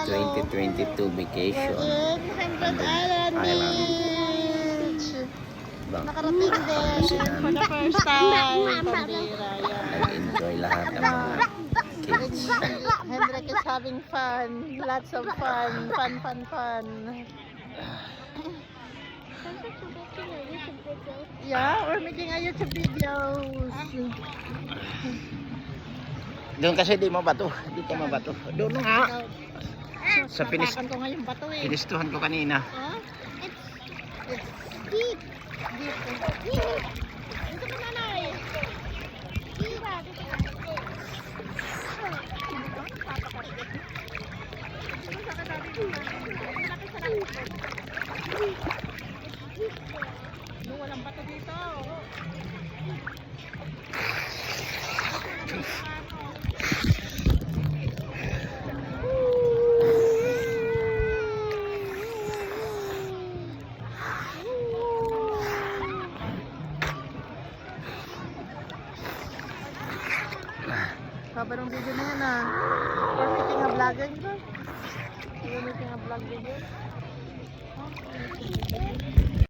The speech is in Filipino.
2022 vacation. Hundred Island Beach. Nakarating din for the first time. Pambira, yan. Nag-enjoy lahat ng mga kids. Hendrik is having fun. Lots of fun. Fun. Yeah, we're making a YouTube videos. Doon kasi di mabato. Dito mabato. Doon nga. Sa Napakan ko nga yung bato eh. pinistuhan ko kanina. Huh? It's deep. Deep. Dito ka nanay. Tira, dito ka. Walang bato dito. Haba ng video na yan ah. We're making a vlog again. We're making a vlog video.